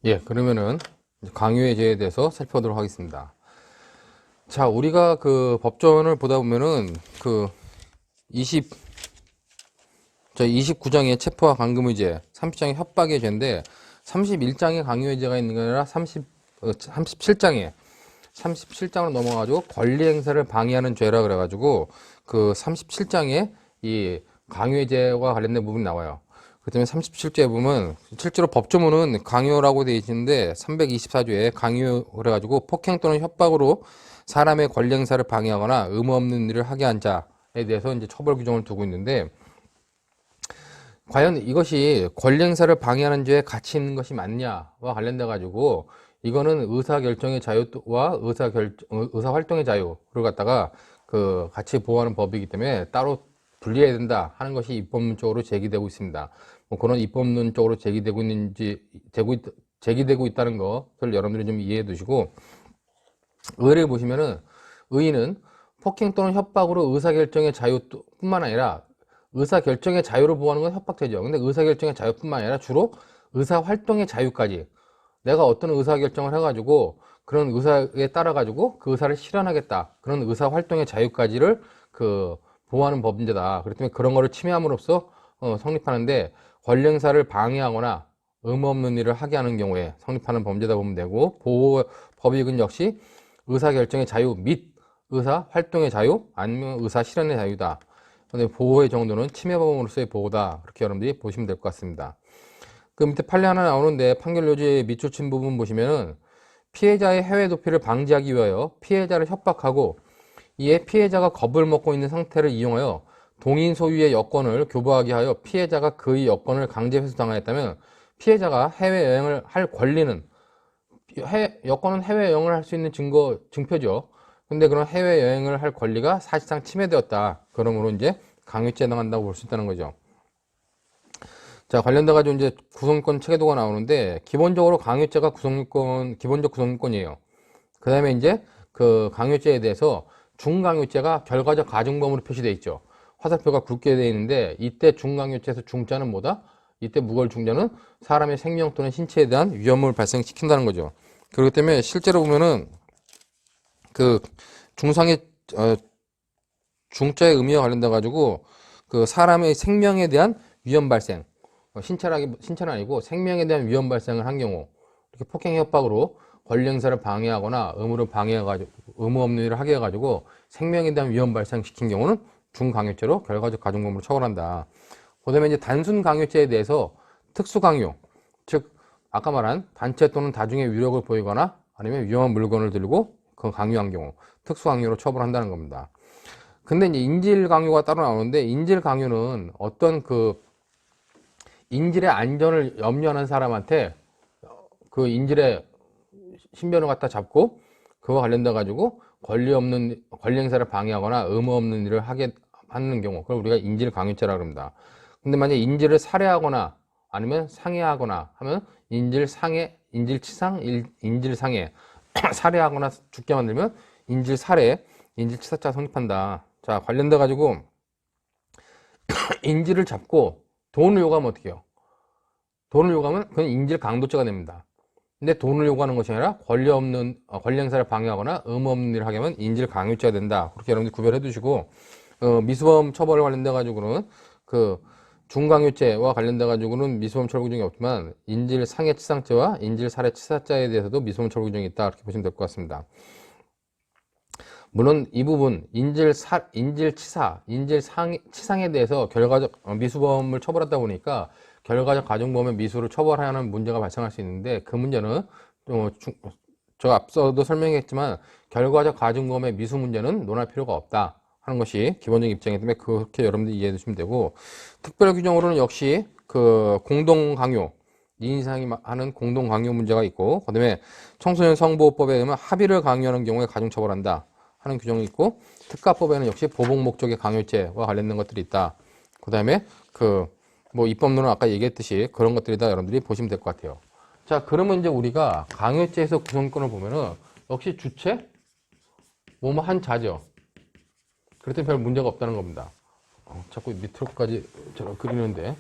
예, 그러면은 강요해제에 대해서 살펴보도록 하겠습니다. 자, 우리가 그 법전을 보다 보면은 그 20, 저 29장의 체포와 감금의제, 30장의 협박의 죄인데 31장에 강요해제가 있는 게 아니라 37장으로 넘어가지고 권리 행사를 방해하는 죄라 그래가지고 그 37장에 이 강요해제와 관련된 부분이 나와요. 그 다음에 37조에 보면 실제로 법조문은 강요라고 되어 있는데 324조에 강요 그래가지고 폭행 또는 협박으로 사람의 권리 행사를 방해하거나 의무 없는 일을 하게 한 자에 대해서 이제 처벌 규정을 두고 있는데 과연 이것이 권리 행사를 방해하는 죄에 가치 있는 것이 맞냐와 관련돼 가지고 이거는 의사 결정의 자유와 의사 활동의 자유를 갖다가 그 같이 보호하는 법이기 때문에 따로 분리해야 된다 하는 것이 입법론적으로 제기되고 있습니다. 뭐 그런 입법론적으로 제기되고 있다는 것을 여러분들이 좀 이해해 두시고 의를 보시면은 의의는 폭행 또는 협박으로 의사결정의 자유뿐만 아니라 의사결정의 자유를 보호하는 건 협박죄죠. 근데 의사결정의 자유뿐만 아니라 주로 의사활동의 자유까지 내가 어떤 의사결정을 해가지고 그런 의사에 따라가지고 그 의사를 실현하겠다. 그런 의사활동의 자유까지를 그 보호하는 법인제다. 그렇기 때문에 그런 거를 침해함으로써 성립하는데 권리행사를 방해하거나 의무 없는 일을 하게 하는 경우에 성립하는 범죄다 보면 되고 보호 법익은 역시 의사결정의 자유 및 의사활동의 자유 아니면 의사실현의 자유다. 근데 보호의 정도는 침해범으로서의 보호다. 그렇게 여러분들이 보시면 될 것 같습니다. 그 밑에 판례 하나 나오는데 판결 요지의 밑줄친 부분 보시면은 피해자의 해외 도피를 방지하기 위하여 피해자를 협박하고 이에 피해자가 겁을 먹고 있는 상태를 이용하여 동인 소유의 여권을 교부하게 하여 피해자가 그의 여권을 강제 회수당하였다면 피해자가 해외여행을 할 권리는 여권은 해외여행을 할 수 있는 증표죠. 근데 그런 해외여행을 할 권리가 사실상 침해되었다. 그러므로 이제 강요죄에 해당한다고 볼 수 있다는 거죠. 자, 관련돼 가지고 이제 구성권 체계도가 나오는데 기본적으로 강요죄가 기본적 구성권이에요. 그 다음에 이제 그 강요죄에 대해서 중강요죄가 결과적 가중범으로 표시되어 있죠. 화살표가 굵게 되어 있는데 이때 중강요죄에서 중자는 뭐다? 이때 무거울 중자는 사람의 생명 또는 신체에 대한 위험을 발생시킨다는 거죠. 그렇기 때문에 실제로 보면은 그 중상의 중자의 의미와 관련돼 가지고 그 사람의 생명에 대한 위험 발생, 신체는 아니고 생명에 대한 위험 발생을 한 경우 이렇게 폭행 협박으로 권리 행사를 방해하거나 의무 없는 일을 하게 해가지고 생명에 대한 위험 발생시킨 경우는 중강요죄로 결과적 가중범으로 처벌한다. 그다음에 이제 단순 강요죄에 대해서 특수 강요, 즉 아까 말한 단체 또는 다중의 위력을 보이거나 아니면 위험한 물건을 들고 그 강요한 경우 특수 강요로 처벌한다는 겁니다. 근데 이제 인질 강요가 따로 나오는데 인질 강요는 어떤 그 인질의 안전을 염려하는 사람한테 그 인질의 신변을 갖다 잡고 그와 관련돼 가지고 권리 행사를 방해하거나 의무 없는 일을 하게 하는 경우 그걸 우리가 인질 강요죄라고 합니다. 근데 만약 인질을 살해하거나 아니면 상해하거나 하면 인질 상해 살해하거나 죽게 만들면 인질 살해 인질 치사죄가 성립한다. 자, 관련돼 가지고 인질을 잡고 돈을 요구하면 어떻게 해요? 돈을 요구하면 그건 인질 강도죄가 됩니다. 근데 돈을 요구하는 것이 아니라 권리 행사를 방해하거나 의무 없는 일을 하게 하면 인질 강요죄가 된다. 그렇게 여러분들 구별해 두시고 미수범 처벌에 관련돼 가지고는 그 중강요죄와 관련돼 가지고는 미수범 처벌 규정이 없지만 인질 상해 치상죄와 인질 살해 치사죄에 대해서도 미수범 처벌 규정이 있다. 이렇게 보시면 될 것 같습니다. 물론 이 부분 치상에 대해서 미수범을 처벌하다 보니까 결과적 가중범의 미수를 처벌하는 문제가 발생할 수 있는데 그 문제는 제가 앞서도 설명했지만 결과적 가중범의 미수 문제는 논할 필요가 없다 하는 것이 기본적인 입장이기 때문에 그렇게 여러분들이 이해해 주시면 되고 특별 규정으로는 역시 그 공동 강요 이인상이 하는 공동 강요 문제가 있고 그다음에 청소년 성보호법에 의하면 합의를 강요하는 경우에 가중 처벌한다 하는 규정이 있고 특가법에는 역시 보복 목적의 강요죄와 관련된 것들이 있다. 그 다음에 뭐 입법론은 아까 얘기했듯이 그런 것들이다 여러분들이 보시면 될 것 같아요. 자, 그러면 이제 우리가 강요죄에서 구성권을 보면은 역시 주체 뭐뭐 한 자죠. 그럴 때 별 문제가 없다는 겁니다. 자꾸 밑으로까지 제가 그리는데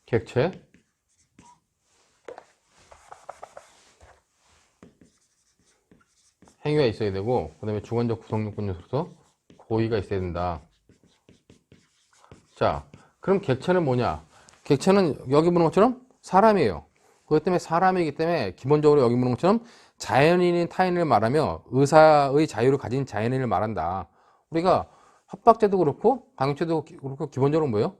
객체 행위가 있어야 되고, 그 다음에 주관적 구성 요건 요소로서 고의가 있어야 된다. 자, 그럼 객체는 뭐냐? 객체는 여기 보는 것처럼 사람이에요. 그렇기 때문에 사람이기 때문에 기본적으로 여기 보는 것처럼 자연인인 타인을 말하며 의사의 자유를 가진 자연인을 말한다. 우리가 협박죄도 그렇고 강요죄도 그렇고 기본적으로 뭐예요?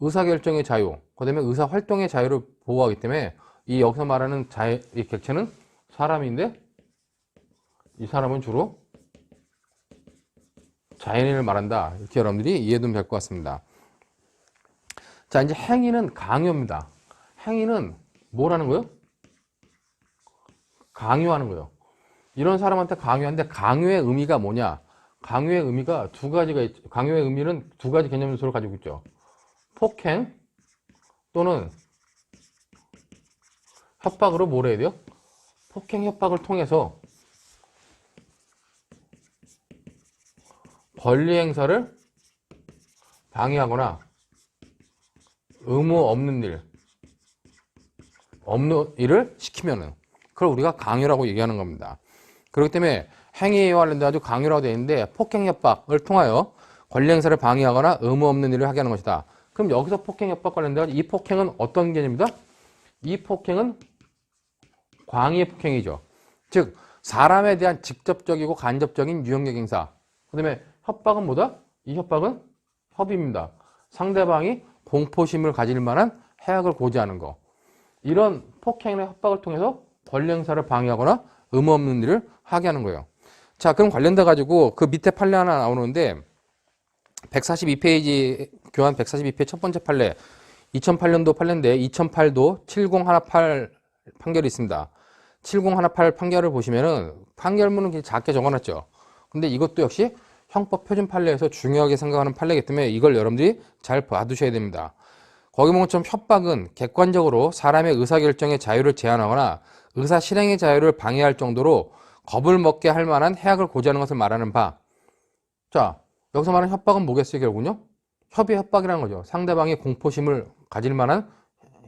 의사결정의 자유, 그 다음에 의사활동의 자유를 보호하기 때문에 이 여기서 말하는 이 객체는 사람인데 이 사람은 주로 자연인을 말한다. 이렇게 여러분들이 이해하면 될 것 같습니다. 자, 이제 행위는 강요입니다. 행위는 뭐라는 거예요? 강요하는 거예요. 이런 사람한테 강요하는데 강요의 의미가 뭐냐? 강요의 의미가 두 가지가 있죠. 강요의 의미는 두 가지 개념 요소를 가지고 있죠. 폭행 또는 협박으로 뭘 해야 돼요? 폭행, 협박을 통해서 권리 행사를 방해하거나 의무 없는 일을 시키면은 그걸 우리가 강요라고 얘기하는 겁니다. 그렇기 때문에 행위와 관련돼 가지고 강요라고 되어 있는데 폭행, 협박을 통하여 권리 행사를 방해하거나 의무 없는 일을 하게 하는 것이다. 그럼 여기서 폭행, 협박 관련돼 가지고 이 폭행은 어떤 개념이다? 이 폭행은 광의의 폭행이죠. 즉 사람에 대한 직접적이고 간접적인 유형력 행사. 그 다음에 협박은 뭐다? 이 협박은 협의입니다. 상대방이 공포심을 가질 만한 해악을 고지하는 거. 이런 폭행이나 협박을 통해서 권리 행사를 방해하거나 의무 없는 일을 하게 하는 거예요. 자, 그럼 관련돼 가지고 그 밑에 판례 하나 나오는데 142페이지 교환 142페이지 첫 번째 판례 2008년도 판례인데 2008도 7018 판결이 있습니다. 7018 판결을 보시면은 판결문은 그냥 작게 적어놨죠. 근데 이것도 역시 형법 표준 판례에서 중요하게 생각하는 판례이기 때문에 이걸 여러분들이 잘 봐두셔야 됩니다. 거기 보면 좀 협박은 객관적으로 사람의 의사결정의 자유를 제한하거나 의사 실행의 자유를 방해할 정도로 겁을 먹게 할 만한 해악을 고지하는 것을 말하는 바. 자, 여기서 말하는 협박은 뭐겠어요, 결국은요? 협의 협박이라는 거죠. 상대방이 공포심을 가질 만한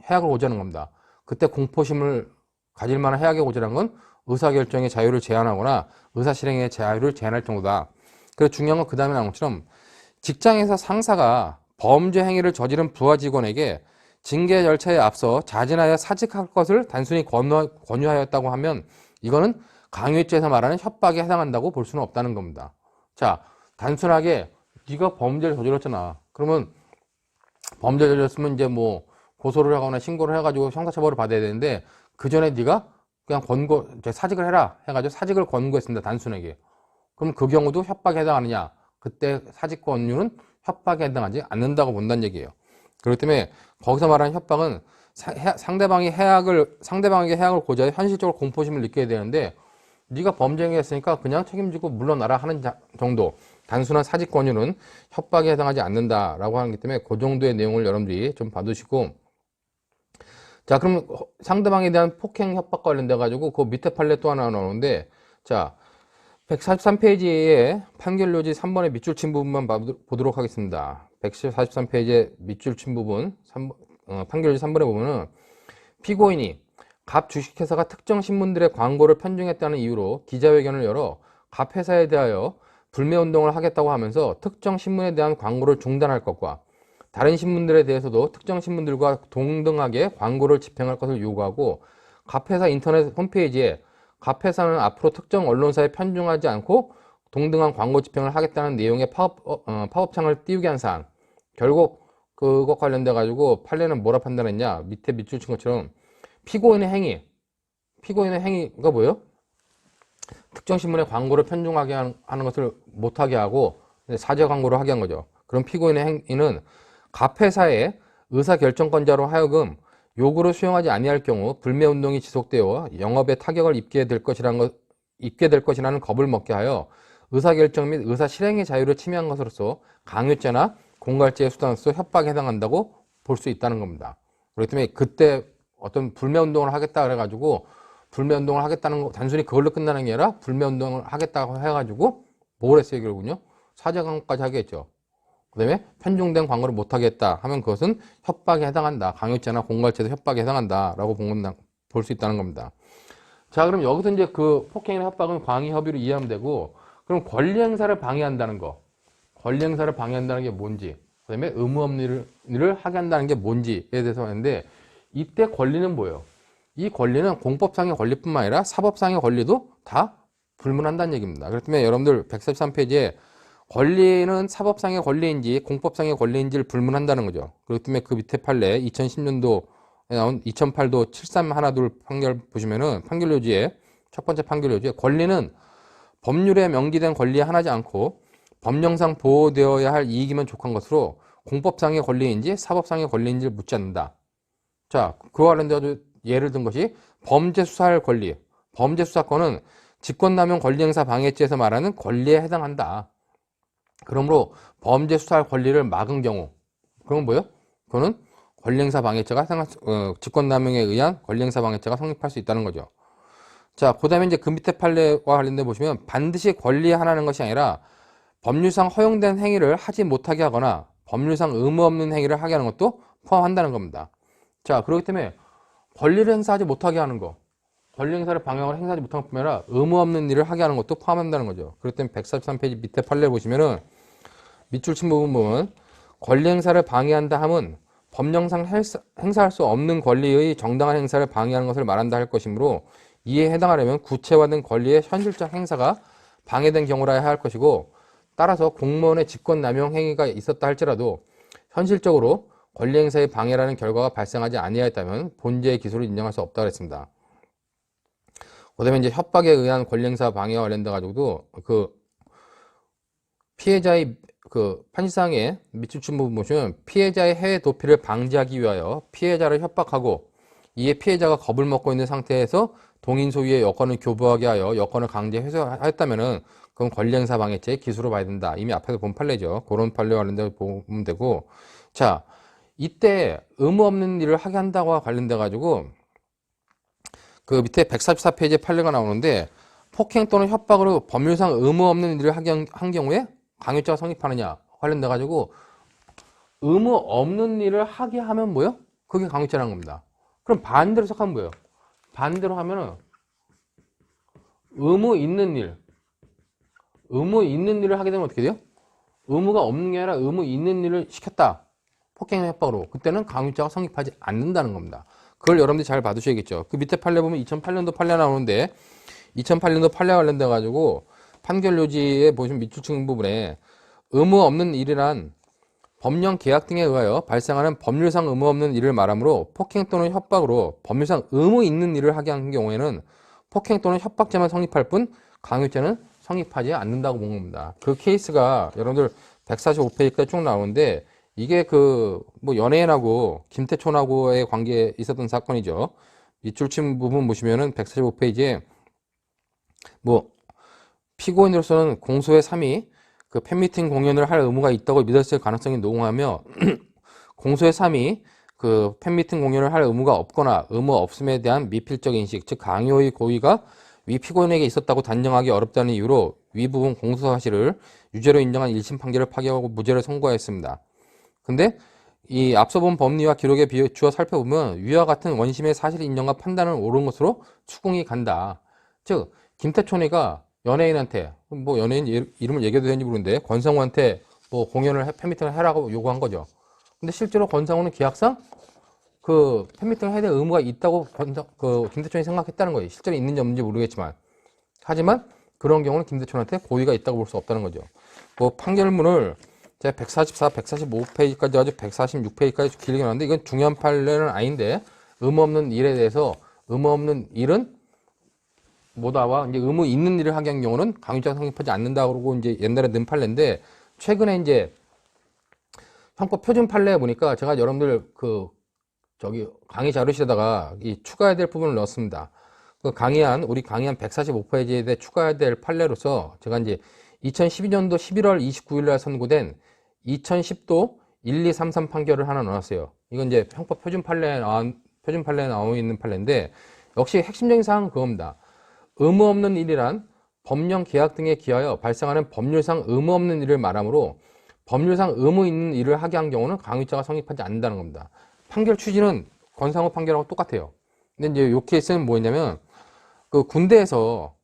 해악을 고지하는 겁니다. 그때 공포심을 가질 만한 해악을 고지하는 건 의사결정의 자유를 제한하거나 의사실행의 자유를 제한할 정도다. 그리고 중요한 건 그 다음에 나온 것처럼 직장에서 상사가 범죄 행위를 저지른 부하 직원에게 징계 절차에 앞서 자진하여 사직할 것을 단순히 권유하였다고 하면 이거는 강요죄에서 말하는 협박에 해당한다고 볼 수는 없다는 겁니다. 자, 단순하게 네가 범죄를 저질렀잖아. 그러면 범죄를 저질렀으면 이제 뭐 고소를 하거나 신고를 해가지고 형사처벌을 받아야 되는데 그 전에 네가 그냥 사직을 해라 해가지고 사직을 권고했습니다. 단순하게. 그럼 그 경우도 협박에 해당하느냐? 그때 사직 권유는 협박에 해당하지 않는다고 본다는 얘기예요. 그렇기 때문에 거기서 말하는 협박은 상대방에게 해악을 고지하여 현실적으로 공포심을 느껴야 되는데 네가 범죄 행위했으니까 그냥 책임지고 물러나라 하는 정도. 단순한 사직 권유는 협박에 해당하지 않는다라고 하기 때문에 그 정도의 내용을 여러분들이 좀 봐두시고, 자, 그럼 상대방에 대한 폭행 협박 관련돼 가지고 그 밑에 판례 또 하나 나오는데, 자, 143페이지에 판결 요지 3번의 밑줄 친 부분만 보도록 하겠습니다. 143페이지의 밑줄 친 부분, 판결 요지 3번에 보면은 피고인이 갑 주식회사가 특정 신문들의 광고를 편중했다는 이유로 기자회견을 열어 갑 회사에 대하여 불매운동을 하겠다고 하면서 특정 신문에 대한 광고를 중단할 것과 다른 신문들에 대해서도 특정 신문들과 동등하게 광고를 집행할 것을 요구하고 갑 회사 인터넷 홈페이지에 갑 회사는 앞으로 특정 언론사에 편중하지 않고 동등한 광고 집행을 하겠다는 내용의 파업창을 띄우게 한 사안. 결국 그것 관련돼 가지고 판례는 뭐라 판단했냐? 밑에 밑줄 친 것처럼 피고인의 행위가 뭐예요? 특정 신문의 광고를 편중하게 하는 것을 못하게 하고 사제 광고를 하게 한 거죠. 그럼 피고인의 행위는 갑 회사의 의사결정권자로 하여금 요구를 수용하지 아니할 경우 불매운동이 지속되어 영업에 타격을 입게 될 것이라는 겁을 먹게 하여 의사결정 및 의사실행의 자유를 침해한 것으로서 강요죄나 공갈죄의 수단으로서 협박에 해당한다고 볼 수 있다는 겁니다. 그렇기 때문에 그때 어떤 불매운동을 하겠다 그래가지고 불매운동을 하겠다는 거 단순히 그걸로 끝나는 게 아니라 불매운동을 하겠다고 해가지고 뭘 했어요 결국은요? 사제광고까지 하겠죠. 그 다음에 편중된 광고를 못하겠다 하면 그것은 협박에 해당한다. 강요죄나 공갈죄도 협박에 해당한다 라고 볼 수 있다는 겁니다. 자, 그럼 여기서 이제 그 폭행이나 협박은 광의 협의로 이해하면 되고, 그럼 권리 행사를 방해한다는 거, 권리 행사를 방해한다는 게 뭔지, 그 다음에 의무 없는 일을 하게 한다는 게 뭔지에 대해서 하는데, 이때 권리는 뭐예요? 이 권리는 공법상의 권리뿐만 아니라 사법상의 권리도 다 불문한다는 얘기입니다. 그렇기 때문에 여러분들 143페이지에 권리는 사법상의 권리인지 공법상의 권리인지를 불문한다는 거죠. 그렇기 때문에 그 밑에 판례 2010년도에 나온 2008도 7312 판결 보시면은 판결 요지에 첫 번째 판결 요지에 권리는 법률에 명기된 권리에 한하지 않고 법령상 보호되어야 할 이익이면 족한 것으로 공법상의 권리인지 사법상의 권리인지를 묻지 않는다. 자, 그와 관련돼서 예를 든 것이 범죄 수사할 권리. 범죄 수사권은 직권남용 권리행사 방해죄에서 말하는 권리에 해당한다. 그러므로 범죄 수사할 권리를 막은 경우, 그건 뭐예요? 그거는 권리행사 방해죄가 직권남용에 의한 권리행사 방해죄가 성립할 수 있다는 거죠. 자, 그 다음에 이제 그 밑에 판례와 관련돼 보시면 반드시 권리에 한하는 것이 아니라 법률상 허용된 행위를 하지 못하게 하거나 법률상 의무 없는 행위를 하게 하는 것도 포함한다는 겁니다. 자, 그렇기 때문에 권리를 행사하지 못하게 하는 거, 권리 행사를 방해하거나 행사하지 못하는 것뿐만 아니라 의무 없는 일을 하게 하는 것도 포함한다는 거죠. 그렇기 때문에 143페이지 밑에 판례 보시면은 밑줄 친 부분 보면 권리 행사를 방해한다 함은 법령상 행사할 수 없는 권리의 정당한 행사를 방해하는 것을 말한다 할 것이므로 이에 해당하려면 구체화된 권리의 현실적 행사가 방해된 경우라야 할 것이고, 따라서 공무원의 직권남용 행위가 있었다 할지라도 현실적으로 권리 행사의 방해라는 결과가 발생하지 아니하였다면 본죄의 기소를 인정할 수 없다고 했습니다. 그다음에 이제 협박에 의한 권리 행사 방해와 관련돼 가지고도 그 피해자의 그 판시상의 밑줄 친 부분 보시면 피해자의 해외 도피를 방지하기 위하여 피해자를 협박하고 이에 피해자가 겁을 먹고 있는 상태에서 동인 소유의 여건을 교부하게 하여 여건을 강제 회수하였다면은 그건 권리행사 방해죄의 기수로 봐야 된다. 이미 앞에서 본 판례죠. 그런 판례와 관련돼 보면 되고, 자, 이때 의무 없는 일을 하게 한다고 관련돼 가지고 그 밑에 144페이지에 판례가 나오는데, 폭행 또는 협박으로 법률상 의무 없는 일을 하게 한 경우에 강요죄가 성립하느냐 관련돼 가지고 의무 없는 일을 하게 하면 뭐요? 그게 강요죄라는 겁니다. 그럼 반대로 해석하면 뭐예요? 반대로 하면은 의무 있는 일을 하게 되면 어떻게 돼요? 의무가 없는 게 아니라 의무 있는 일을 시켰다. 폭행과 협박으로. 그때는 강요죄가 성립하지 않는다는 겁니다. 그걸 여러분들이 잘 봐두셔야겠죠. 그 밑에 판례 보면 2008년도 판례 나오는데 2008년도 판례 관련돼 가지고 판결 요지에 보시면 밑줄 친 부분에 의무 없는 일이란 법령 계약 등에 의하여 발생하는 법률상 의무 없는 일을 말하므로 폭행 또는 협박으로 법률상 의무 있는 일을 하게 한 경우에는 폭행 또는 협박죄만 성립할 뿐 강요죄는 성립하지 않는다고 본 겁니다. 그 케이스가 여러분들 145페이지까지 쭉 나오는데 이게 그 뭐 연예인하고 김태촌하고의 관계에 있었던 사건이죠. 밑줄 친 부분 보시면은 145페이지에 뭐 피고인으로서는 공소의 3위 그 팬미팅 공연을 할 의무가 있다고 믿었을 가능성이 농후하며 공소의 3위 그 팬미팅 공연을 할 의무가 없거나 의무 없음에 대한 미필적 인식, 즉 강요의 고의가 위 피고인에게 있었다고 단정하기 어렵다는 이유로 위 부분 공소 사실을 유죄로 인정한 1심 판결을 파기하고 무죄를 선고하였습니다. 근데 이 앞서 본 법리와 기록에 비추어 살펴보면 위와 같은 원심의 사실 인정과 판단은 옳은 것으로 추궁이 간다. 즉 김태촌이가 연예인한테 뭐 연예인 이름을 얘기해도 되는지 모르는데 권성우한테 뭐 공연을 팬미팅을 해라고 요구한 거죠. 근데 실제로 권성우는 계약상 그 팬미팅을 해야 될 의무가 있다고 그 김태촌이 생각했다는 거예요. 실제로 있는지 없는지 모르겠지만, 하지만 그런 경우는 김태촌한테 고의가 있다고 볼 수 없다는 거죠. 뭐 판결문을 제가 144, 145페이지까지 가지고 146페이지까지 길게 나왔는데 이건 중요한 판례는 아닌데 의무 없는 일에 대해서 의무 없는 일은 뭐다와 이제 의무 있는 일을 하게 한 경우는 강요죄가 성립하지 않는다 그러고 이제 옛날에 는 판례인데 최근에 이제 형법 표준 판례에 보니까 제가 여러분들 그 저기 강의 자료실에다가 이 추가해야 될 부분을 넣었습니다. 그 우리 강의한 145페이지에 대해 추가해야 될 판례로서 제가 이제 2012년도 11월 29일 날 선고된 2010도 1, 2, 3, 3 판결을 하나 넣었어요. 이건 이제 형법 표준 판례에 나와 있는 판례인데 역시 핵심적인 사항은 그겁니다. 의무 없는 일이란 법령 계약 등에 기하여 발생하는 법률상 의무 없는 일을 말하므로 법률상 의무 있는 일을 하게 한 경우는 강요죄가 성립하지 않는다는 겁니다. 판결 취지는 권상우 판결하고 똑같아요. 근데 이제 이 케이스는 뭐였냐면 그 군대에서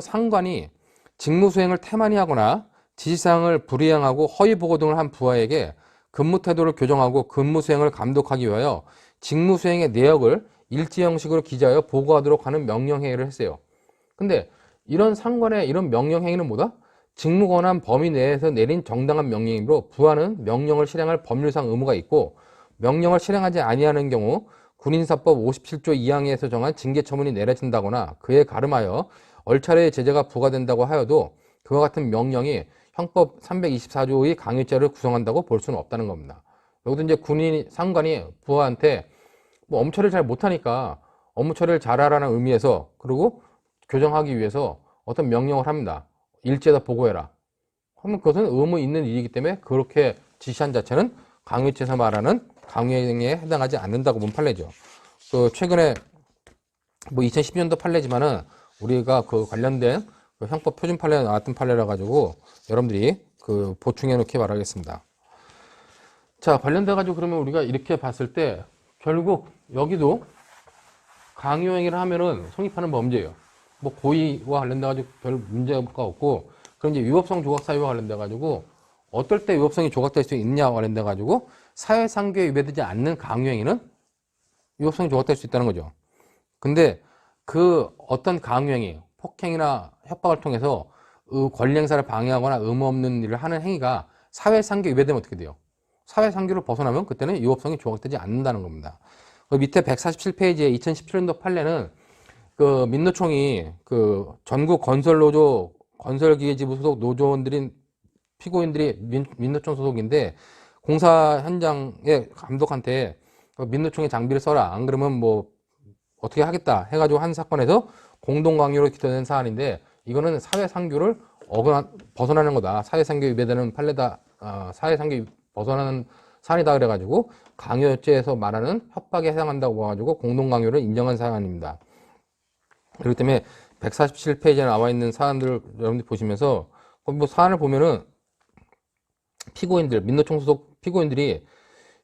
상관이 직무 수행을 태만히 하거나 지시사항을 불이행하고 허위 보고 등을 한 부하에게 근무 태도를 교정하고 근무 수행을 감독하기 위하여 직무 수행의 내역을 일지 형식으로 기재하여 보고하도록 하는 명령행위를 했어요. 근데 이런 상관의 이런 명령행위는 뭐다? 직무 권한 범위 내에서 내린 정당한 명령이므로 부하는 명령을 실행할 법률상 의무가 있고, 명령을 실행하지 아니하는 경우 군인사법 57조 2항에서 정한 징계처분이 내려진다거나 그에 가름하여 얼차례의 제재가 부과된다고 하여도 그와 같은 명령이 형법 324조의 강요죄를 구성한다고 볼 수는 없다는 겁니다. 여기도 이제 군인 상관이 부하한테 뭐 업무 처리를 잘 못하니까 업무 처리를 잘하라는 의미에서, 그리고 교정하기 위해서 어떤 명령을 합니다. 일제에다 보고해라. 그러면 그것은 의무 있는 일이기 때문에 그렇게 지시한 자체는 강요죄에서 말하는 강요행위에 해당하지 않는다고 본 판례죠. 그 최근에 뭐 2012년도 판례지만은 우리가 그 관련된 그 형법 표준 판례에 나왔던 판례라 가지고 여러분들이 그 보충해 놓기 바라겠습니다. 자, 관련돼 가지고 그러면 우리가 이렇게 봤을 때 결국 여기도 강요행위를 하면은 성립하는 범죄예요. 뭐 고의와 관련돼 가지고 별 문제가 없고, 그럼 이제 위법성 조각 사유와 관련돼 가지고 어떨 때 위법성이 조각될 수 있냐와 관련돼 가지고 사회상규에 위배되지 않는 강요행위는 위법성이 조각될 수 있다는 거죠. 근데 그 어떤 강요행위, 폭행이나 협박을 통해서 권리행사를 방해하거나 의무 없는 일을 하는 행위가 사회상규에 위배되면 어떻게 돼요? 사회상규를 벗어나면 그때는 위법성이 조각되지 않는다는 겁니다. 그 밑에 147페이지에 2017년도 판례는 그 민노총이 그 전국 건설노조 건설기계지부 소속 노조원들인 피고인들이 민노총 소속인데 공사 현장의 감독한테 민노총의 장비를 써라, 안 그러면 뭐 어떻게 하겠다 해가지고 한 사건에서 공동강요로 기소된 사안인데, 이거는 사회상규를 벗어나는 거다, 사회상규에 위배되는 판례다, 사회상규 벗어나는 사안이다 그래가지고 강요죄에서 말하는 협박에 해당한다고 봐가지고 공동강요를 인정한 사안입니다. 그렇기 때문에 147페이지에 나와 있는 사안들을 여러분들이 보시면서 뭐 사안을 보면은 피고인들, 민노총 소속 피고인들이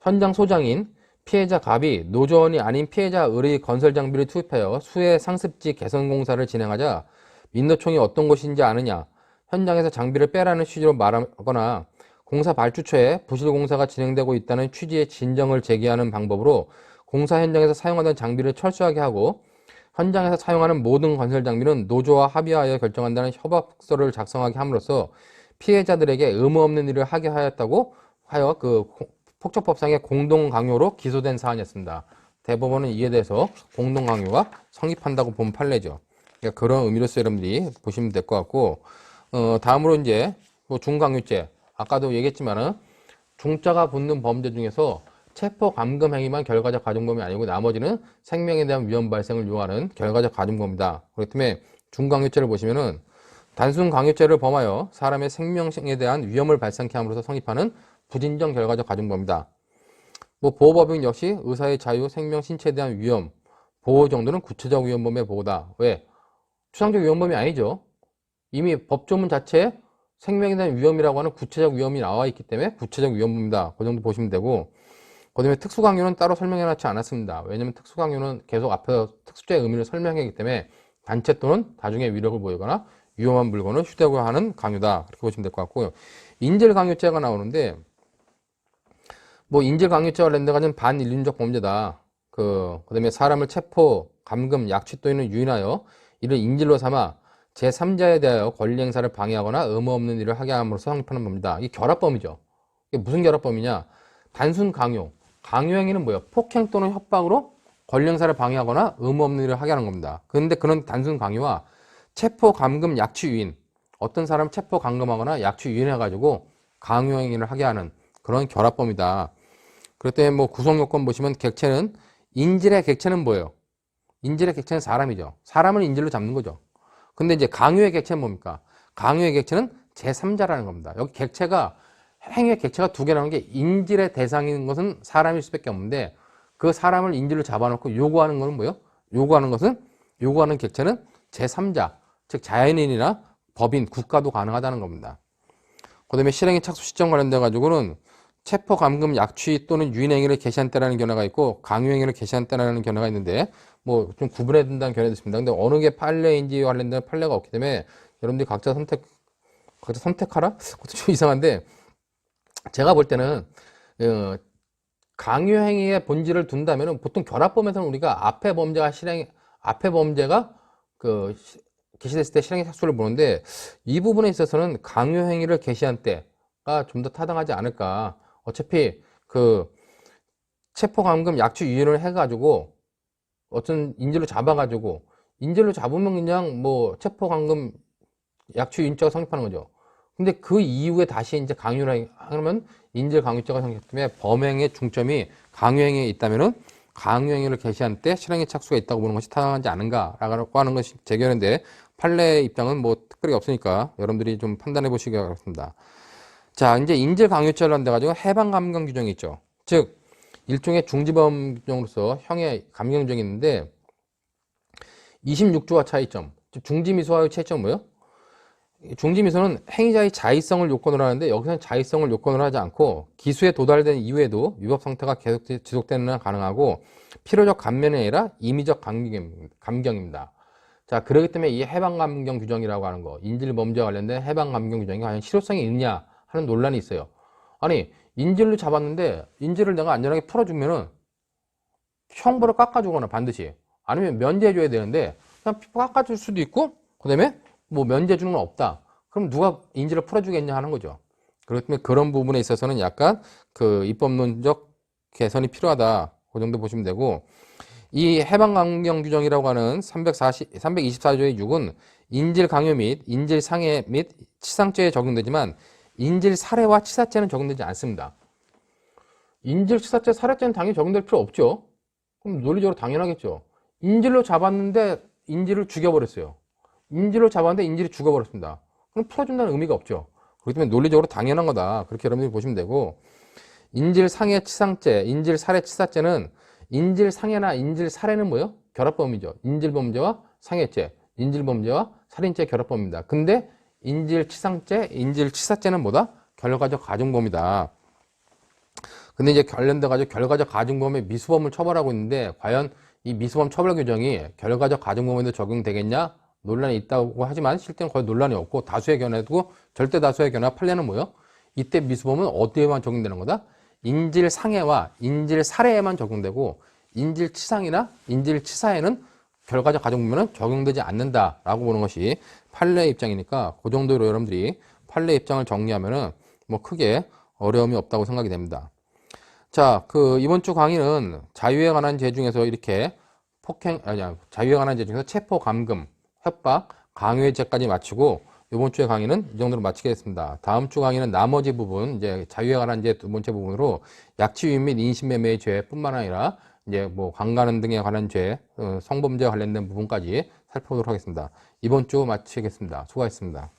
현장 소장인 피해자 갑이 노조원이 아닌 피해자 을의 건설 장비를 투입하여 수해 상습지 개선 공사를 진행하자 민노총이 어떤 곳인지 아느냐, 현장에서 장비를 빼라는 취지로 말하거나 공사 발주처에 부실 공사가 진행되고 있다는 취지의 진정을 제기하는 방법으로 공사 현장에서 사용하던 장비를 철수하게 하고, 현장에서 사용하는 모든 건설 장비는 노조와 합의하여 결정한다는 협약서를 작성하게 함으로써 피해자들에게 의무 없는 일을 하게 하였다고 하여 그 폭처법상의 공동강요로 기소된 사안이었습니다. 대법원은 이에 대해서 공동강요가 성립한다고 본 판례죠. 그러니까 그런 의미로서 여러분들이 보시면 될 것 같고, 다음으로 이제 뭐 중강요죄, 아까도 얘기했지만은 중자가 붙는 범죄 중에서 체포 감금 행위만 결과적 가중범위 아니고 나머지는 생명에 대한 위험 발생을 요하는 결과적 가중범위다. 그렇기 때문에 중강요죄를 보시면은 단순 강요죄를 범하여 사람의 생명에 대한 위험을 발생케 함으로써 성립하는 부진정 결과적 가중범위다. 뭐 보호법인 역시 의사의 자유, 생명, 신체에 대한 위험, 보호 정도는 구체적 위험범위의 보호다. 왜? 추상적 위험범위 아니죠. 이미 법조문 자체에 생명에 대한 위험이라고 하는 구체적 위험이 나와 있기 때문에 구체적 위험범위다. 그 정도 보시면 되고, 그 다음에 특수강요는 따로 설명해놓지 않았습니다. 왜냐하면 특수강요는 계속 앞에서 특수죄의 의미를 설명하기 때문에 단체 또는 다중의 위력을 보이거나 위험한 물건을 휴대하고 하는 강요다. 그렇게 보시면 될 것 같고요. 인질강요죄가 나오는데, 뭐 인질강요죄와 관련된 반인륜적 범죄다. 그 다음에 사람을 체포, 감금, 약취 또는 유인하여 이를 인질로 삼아 제3자에 대하여 권리행사를 방해하거나 의무 없는 일을 하게 함으로써 성립하는 범죄다. 이게 결합범이죠. 이게 무슨 결합범이냐? 단순 강요. 강요행위는 뭐예요? 폭행 또는 협박으로 권리행사를 방해하거나 의무 없는 일을 하게 하는 겁니다. 그런데 그런 단순 강요와 체포, 감금, 약취, 유인, 어떤 사람 체포, 감금하거나 약취, 유인해가지고 강요행위를 하게 하는 그런 결합범이다. 그럴 때 뭐 구성요건 보시면 객체는, 인질의 객체는 뭐예요? 인질의 객체는 사람이죠. 사람을 인질로 잡는 거죠. 근데 이제 강요의 객체는 뭡니까? 강요의 객체는 제3자라는 겁니다. 여기 객체가, 행위의 객체가 두 개라는 게, 인질의 대상인 것은 사람일 수밖에 없는데 그 사람을 인질로 잡아놓고 요구하는 것은 뭐예요? 요구하는 객체는 제3자, 즉 자연인이나 법인, 국가도 가능하다는 겁니다. 그 다음에 실행의 착수 시점 관련돼 가지고는 체포, 감금, 약취 또는 유인 행위를 개시한 때라는 견해가 있고 강요 행위를 개시한 때라는 견해가 있는데, 뭐 좀 구분해야 된다는 견해도 있습니다. 근데 어느 게 판례인지 관련된 판례가 없기 때문에 여러분들이 각자 선택하라? 그것도 좀 이상한데, 제가 볼 때는 강요행위의 본질을 둔다면은 보통 결합범에서는 우리가 앞에 범죄가 개시됐을 때 실행의 착수를 보는데, 이 부분에 있어서는 강요행위를 개시한 때가 좀 더 타당하지 않을까. 어차피 체포감금 약취 유인을 해가지고 어떤 인질로 잡아가지고, 인질로 잡으면 그냥 뭐 체포감금 약취 유인죄가 성립하는 거죠. 근데 그 이후에 다시 이제 강요를 하면 인질 강요죄가 성립되기 때문에 범행의 중점이 강요행위에 있다면은 강요행위를 개시한 때 실행의 착수가 있다고 보는 것이 타당하지 않은가라고 하는 것이 제 견해인데, 판례 입장은 뭐 특별히 없으니까 여러분들이 좀 판단해 보시기 바랍니다. 자, 이제 인질 강요죄를 한다 가지고 해방 감경 규정이 있죠. 즉 일종의 중지범 규정으로서 형의 감경 규정이 있는데, 26조와 차이점, 즉 중지미수와의 차이점은 뭐예요? 중지미수는 행위자의 자의성을 요건으로 하는데, 여기서는 자의성을 요건으로 하지 않고 기수에 도달된 이후에도 위법 상태가 계속 지속되는 한 가능하고, 필요적 감면이 아니라 임의적 감경입니다. 자, 그렇기 때문에 이 해방감경 규정이라고 하는 거, 인질범죄와 관련된 해방감경 규정이 과연 실효성이 있느냐 하는 논란이 있어요. 아니, 인질로 잡았는데 인질을 내가 안전하게 풀어주면은 형벌을 깎아주거나 반드시, 아니면 면제해줘야 되는데 그냥 깎아줄 수도 있고, 그 다음에 뭐 면제해주는 건 없다. 그럼 누가 인질을 풀어주겠냐 하는 거죠. 그렇기 때문에 그런 부분에 있어서는 약간 입법론적 개선이 필요하다. 그 정도 보시면 되고, 이 해방감경 규정이라고 하는 324조의 6은 인질 강요 및 인질 상해 및 치상죄에 적용되지만 인질 살해와 치사죄는 적용되지 않습니다. 인질 치사죄, 살해죄는 당연히 적용될 필요 없죠. 그럼 논리적으로 당연하겠죠. 인질로 잡았는데 인질을 죽여버렸어요. 인질로 잡았는데 인질이 죽어버렸습니다. 그럼 풀어준다는 의미가 없죠. 그렇기 때문에 논리적으로 당연한 거다. 그렇게 여러분들이 보시면 되고, 인질 상해 치상죄, 인질 살해 치사죄는, 인질 상해나 인질 살해는 뭐예요? 결합범이죠. 인질 범죄와 상해죄, 인질 범죄와 살인죄 결합범입니다. 근데 인질 치상죄, 인질 치사죄는 뭐다? 결과적 가중범이다. 근데 이제 관련돼가지고 결과적 가중범의 미수범을 처벌하고 있는데, 과연 이 미수범 처벌 규정이 결과적 가중범에도 적용되겠냐? 논란이 있다고 하지만 실제는 거의 논란이 없고, 다수의 견해도, 절대 다수의 견해와 판례는 뭐예요? 이때 미수범은 어디에만 적용되는 거다? 인질 상해와 인질 살해에만 적용되고, 인질 치상이나 인질 치사에는 결과적 가중범에는 적용되지 않는다라고 보는 것이 판례 입장이니까, 그 정도로 여러분들이 판례 입장을 정리하면은 뭐 크게 어려움이 없다고 생각이 됩니다. 자, 이번 주 강의는 자유에 관한 죄 중에서 이렇게 자유에 관한 죄 중에서 체포, 감금, 협박, 강요죄까지 마치고, 이번 주의 강의는 이 정도로 마치겠습니다. 다음 주 강의는 나머지 부분, 이제 자유에 관한 죄 두 번째 부분으로 약취유인 및 인신매매의 죄뿐만 아니라 이제 뭐 강간음 등에 관한 죄, 성범죄와 관련된 부분까지 살펴보도록 하겠습니다. 이번 주 마치겠습니다. 수고하셨습니다.